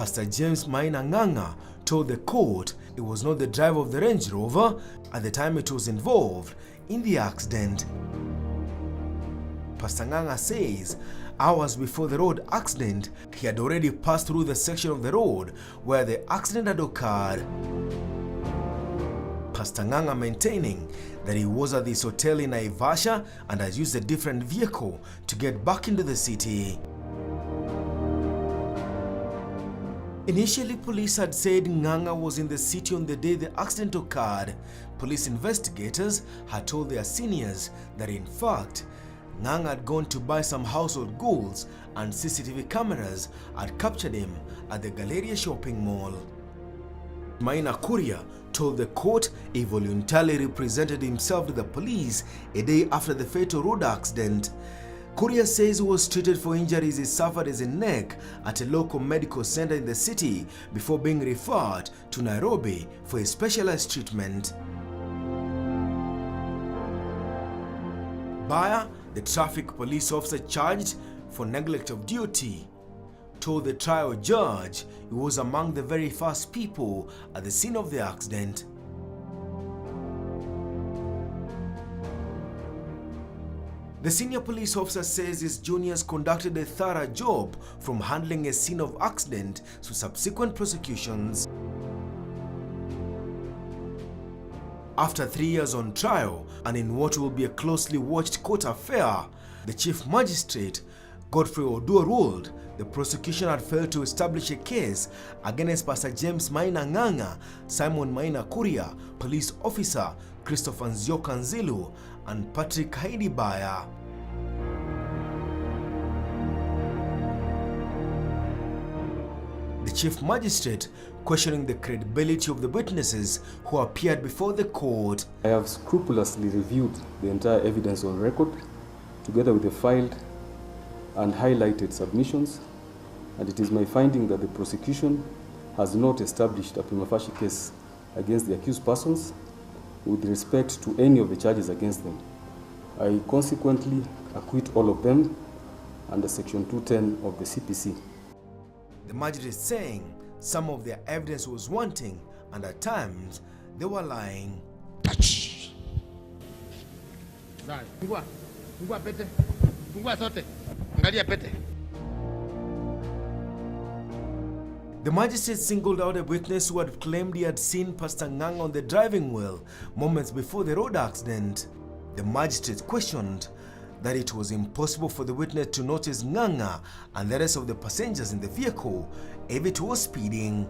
Pastor James Maina Nganga told the court it was not the driver of the Range Rover at the time it was involved in the accident. Pastor Nganga says hours before the road accident, he had already passed through the section of the road where the accident had occurred. Pastor Nganga maintaining that he was at this hotel in Naivasha and has used a different vehicle to get back into the city. Initially, police had said Nganga was in the city on the day the accident occurred. Police investigators had told their seniors that in fact, Nganga had gone to buy some household goods and CCTV cameras had captured him at the Galleria shopping mall. Maina Kuria told the court he voluntarily represented himself to the police a day after the fatal road accident. Kuria says he was treated for injuries he suffered in his neck at a local medical center in the city before being referred to Nairobi for a specialized treatment. Baya, the traffic police officer charged for neglect of duty, told the trial judge he was among the very first people at the scene of the accident. The senior police officer says his juniors conducted a thorough job from handling a scene of accident to subsequent prosecutions. After 3 years on trial and in what will be a closely watched court affair, the Chief Magistrate Godfrey Oduor ruled the prosecution had failed to establish a case against Pastor James Maina Nganga, Simon Maina Kuria, Police Officer Christopher Nzioka Nzilu, and Patrick Haidi Baya. The Chief Magistrate questioning the credibility of the witnesses who appeared before the court. I have scrupulously reviewed the entire evidence on record, together with the filed and highlighted submissions, and it is my finding that the prosecution has not established a prima facie case against the accused persons with respect to any of the charges against them. I consequently acquit all of them under Section 210 of the CPC. The magistrate saying some of their evidence was wanting and at times they were lying. The magistrate singled out a witness who had claimed he had seen Pastor Nganga on the driving wheel moments before the road accident. The magistrate questioned that it was impossible for the witness to notice Nganga and the rest of the passengers in the vehicle if it was speeding.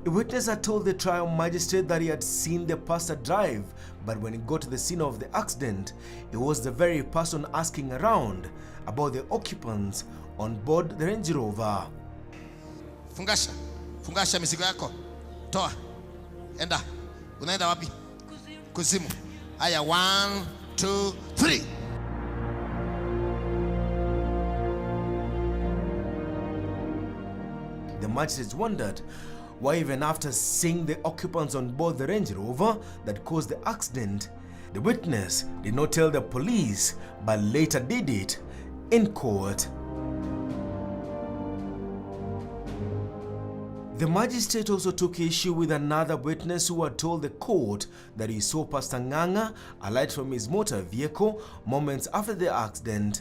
A witness had told the trial magistrate that he had seen the pastor drive, but when he got to the scene of the accident, it was the very person asking around about the occupants on board the Range Rover. Fungasha mizigo yako. Toa. Enda. Unaenda wapi? Kuzimu. Aya, 1, 2, 3. The magistrates wondered why even after seeing the occupants on board the Range Rover that caused the accident, the witness did not tell the police but later did it in court. The magistrate also took issue with another witness who had told the court that he saw Pastor Nganga alight from his motor vehicle moments after the accident.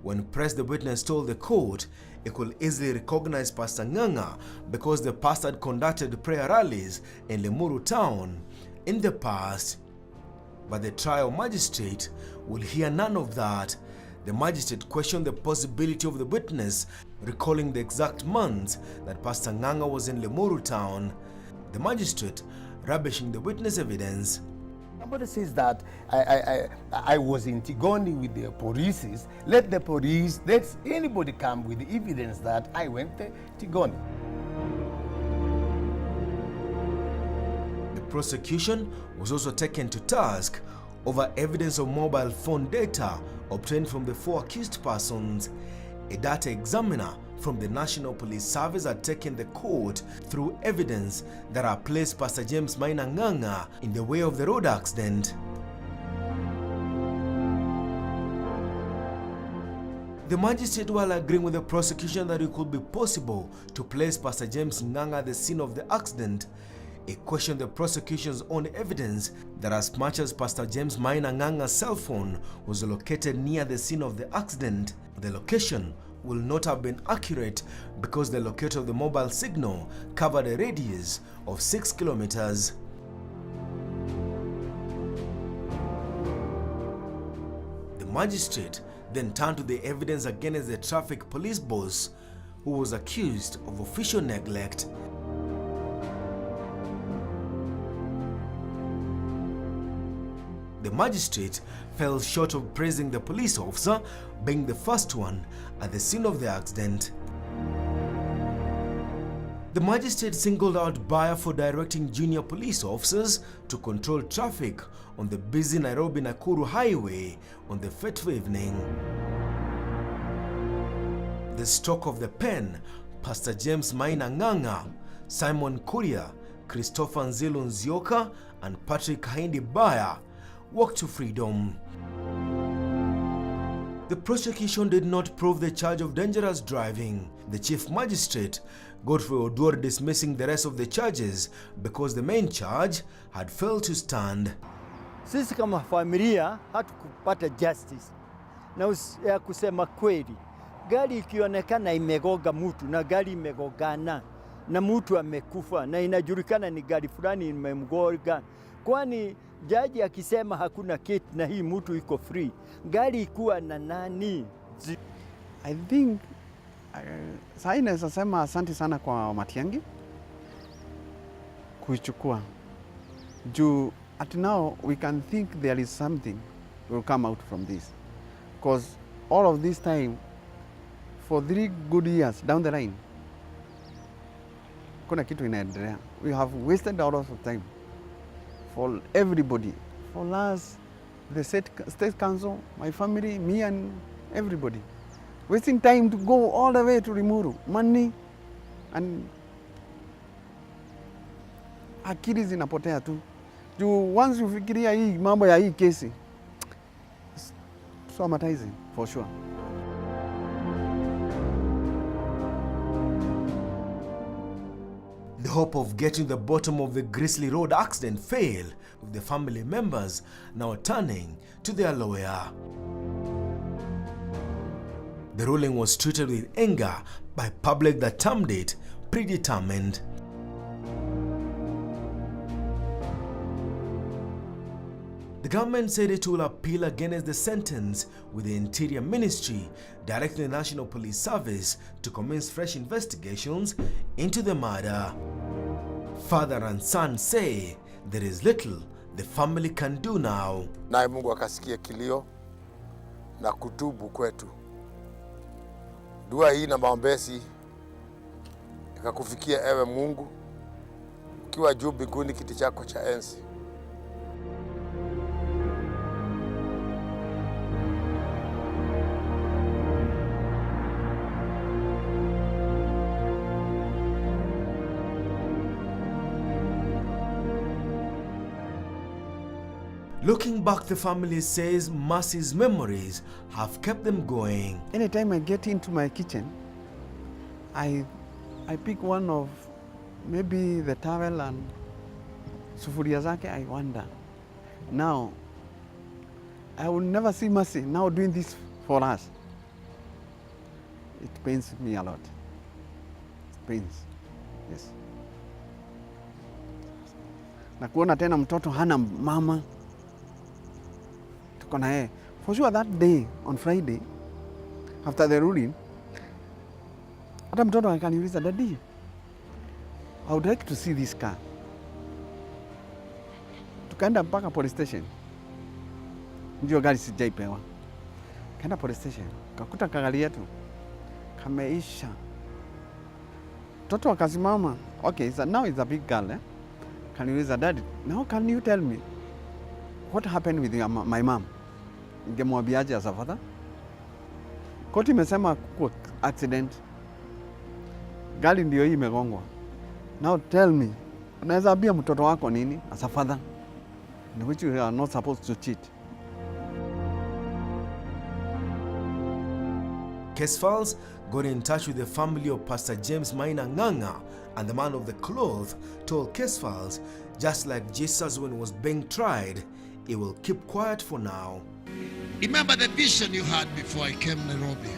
When pressed, the witness told the court he could easily recognize Pastor Nganga because the pastor had conducted prayer rallies in Limuru town in the past. But the trial magistrate will hear none of that. The magistrate questioned the possibility of the witness recalling the exact months that Pastor Nganga was in Limuru town. The magistrate rubbishing the witness evidence. Somebody says that I was in Tigoni with the police. Let the police, let anybody come with the evidence that I went to Tigoni. The prosecution was also taken to task over evidence of mobile phone data obtained from the 4 accused persons. A data examiner from the National Police Service had taken the court through evidence that had placed Pastor James Maina Nganga in the way of the road accident. The magistrate, while agreeing with the prosecution that it could be possible to place Pastor James Ng'ang'a at the scene of the accident, he questioned the prosecution's own evidence that as much as Pastor James Maina Ng'ang'a's cell phone was located near the scene of the accident, the location will not have been accurate because the locator of the mobile signal covered a radius of 6 kilometers. The magistrate then turned to the evidence against the traffic police boss, who was accused of official neglect. The magistrate fell short of praising the police officer being the first one at the scene of the accident. The magistrate singled out Bayer for directing junior police officers to control traffic on the busy Nairobi-Nakuru highway on the fateful evening. The stroke of the pen, Pastor James Maina Ng'ang'a, Simon Kuria, Christopher Nzilu Nzioka, and Patrick Kahindi Bayer walked to freedom. The prosecution did not prove the charge of dangerous driving. The chief magistrate, Godfrey Oduor, dismissing the rest of the charges because the main charge had failed to stand. Sisi kama familia hatukupata justice. Na ya kusema kweli, gari ikionekana imegoga mtu na gari imegogana na mtu amekufa na inajulikana ni gari fulani imemgoga, kwani jaji akisema hakuna kesi na hii mtu iko free, gari ikuwa na nani? I think saa hii naweza sema asante sana kwa Matiang'i kuichukua juu at now we can think there is something will come out from this, because all of this time for 3 good years down the line kuna kitu inaendelea. We have wasted a lot of time for everybody, for us, the state council, my family, me and everybody, wasting time to go all the way to Limuru, money, and akili zinapotea tu. Once you fikiria hii mambo ya hii kesi, it's traumatizing for sure. The hope of getting to the bottom of the grisly road accident failed, with the family members now turning to their lawyer. The ruling was treated with anger by public that termed it predetermined. The government said it will appeal against the sentence, with the Interior Ministry directing the National Police Service to commence fresh investigations into the murder. Father and son say there is little the family can do now. Naye Mungu akasikia kilio na kutubu kwetu. Dua hii na maombezi ikakufikia ewe Mungu, ukiwa juu mbinguni kiti chako cha enzi. Looking back, the family says Mercy's memories have kept them going. Anytime I get into my kitchen, I pick one of maybe the towel and sufuria zake. I wonder, now I will never see Mercy now doing this for us. It pains me a lot. It pains, yes. Na kuona tena mtoto hana mama. For sure that day on Friday after the ruling, hata mtoto akaniuliza, Daddy, I would like to see this car. Tukaenda mpaka police station. Ndio gari sijaipewa. Kaenda police station, kakuta gari yetu kameisha. Mtoto akasimama. Okay, so now it's a big girl, eh? Kaniuliza, Daddy, now can you tell me what happened with my mom? Ningemwambiaje as a father? Koti imesema kwa accident. Gari ndio hii imegongwa. Now tell me, unaweza ambia mtoto wako nini as a father? In which you are not supposed to cheat. Casefiles got in touch with the family of Pastor James Maina Ng'ang'a, and the man of the cloth told Casefiles, just like Jesus when he was being tried, he will keep quiet for now. Remember the vision you had before I came to Nairobi.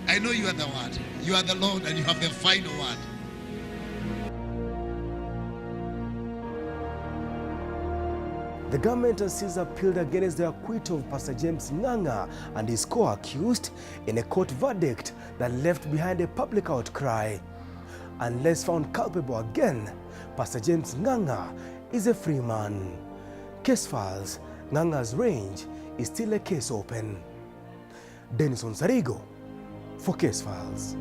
I know you are the word. You are the Lord and you have the final word. The government has since appealed against the acquittal of Pastor James Ng'ang'a and his co-accused in a court verdict that left behind a public outcry. Unless found culpable again, Pastor James Ng'ang'a is a free man. Casefiles, Ng'ang'a's range is still a case open. Denison Sarigo for Casefiles.